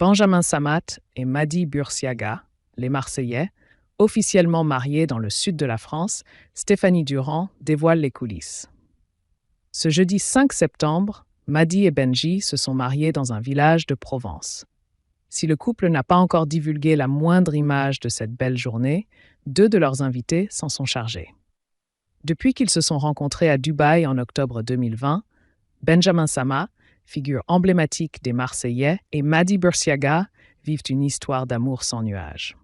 Benjamin Samat et Mady Bursiaga, les Marseillais, officiellement mariés dans le sud de la France, Stéphanie Durand dévoile les coulisses. Ce jeudi 5 septembre, Mady et Benji se sont mariés dans un village de Provence. Si le couple n'a pas encore divulgué la moindre image de cette belle journée, 2 de leurs invités s'en sont chargés. Depuis qu'ils se sont rencontrés à Dubaï en octobre 2020, Benjamin Samat, figure emblématique des Marseillais, et Mady Bursiaga vivent une histoire d'amour sans nuages.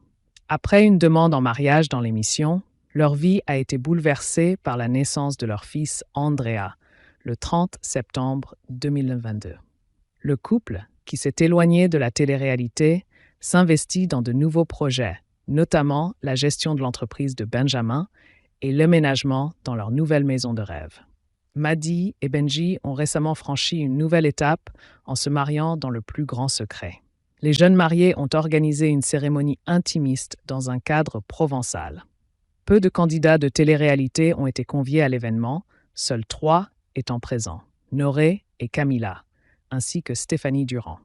Après une demande en mariage dans l'émission, leur vie a été bouleversée par la naissance de leur fils Andrea, le 30 septembre 2022. Le couple, qui s'est éloigné de la télé-réalité, s'investit dans de nouveaux projets, notamment la gestion de l'entreprise de Benjamin et l'aménagement dans leur nouvelle maison de rêve. Mady et Benji ont récemment franchi une nouvelle étape en se mariant dans le plus grand secret. Les jeunes mariés ont organisé une cérémonie intimiste dans un cadre provençal. Peu de candidats de télé-réalité ont été conviés à l'événement, seuls 3 étant présents, Noré et Camilla, ainsi que Stéphanie Durand.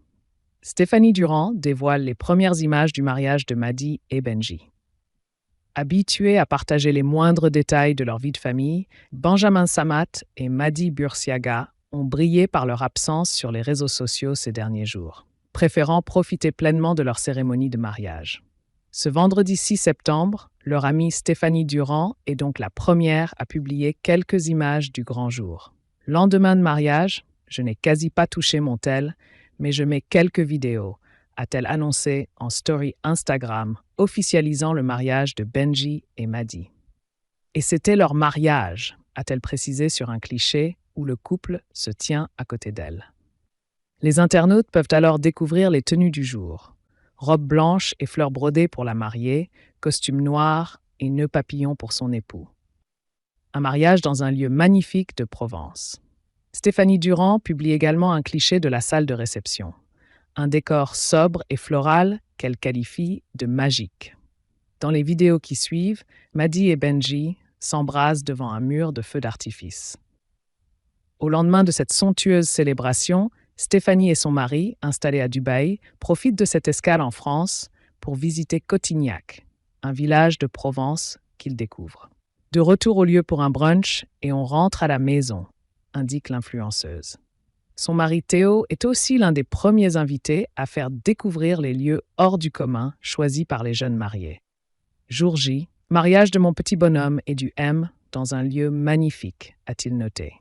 Stéphanie Durand dévoile les premières images du mariage de Mady et Benji. Habitués à partager les moindres détails de leur vie de famille, Benjamin Samat et Mady Bursiaga ont brillé par leur absence sur les réseaux sociaux ces derniers jours, préférant profiter pleinement de leur cérémonie de mariage. Ce vendredi 6 septembre, leur amie Stéphanie Durand est donc la première à publier quelques images du grand jour. Lendemain de mariage, je n'ai quasi pas touché mon tel, mais je mets quelques vidéos, a-t-elle annoncé en story Instagram, officialisant le mariage de Benji et Mady. Et c'était leur mariage, a-t-elle précisé sur un cliché où le couple se tient à côté d'elle. Les internautes peuvent alors découvrir les tenues du jour. Robe blanche et fleurs brodées pour la mariée, costume noir et nœud papillon pour son époux. Un mariage dans un lieu magnifique de Provence. Stéphanie Durand publie également un cliché de la salle de réception. Un décor sobre et floral qu'elle qualifie de magique. Dans les vidéos qui suivent, Mady et Benji s'embrassent devant un mur de feux d'artifice. Au lendemain de cette somptueuse célébration, Stéphanie et son mari, installés à Dubaï, profitent de cette escale en France pour visiter Cotignac, un village de Provence qu'ils découvrent. De retour au lieu pour un brunch et on rentre à la maison, indique l'influenceuse. Son mari Théo est aussi l'un des premiers invités à faire découvrir les lieux hors du commun choisis par les jeunes mariés. Jour J, mariage de mon petit bonhomme et du M dans un lieu magnifique, a-t-il noté.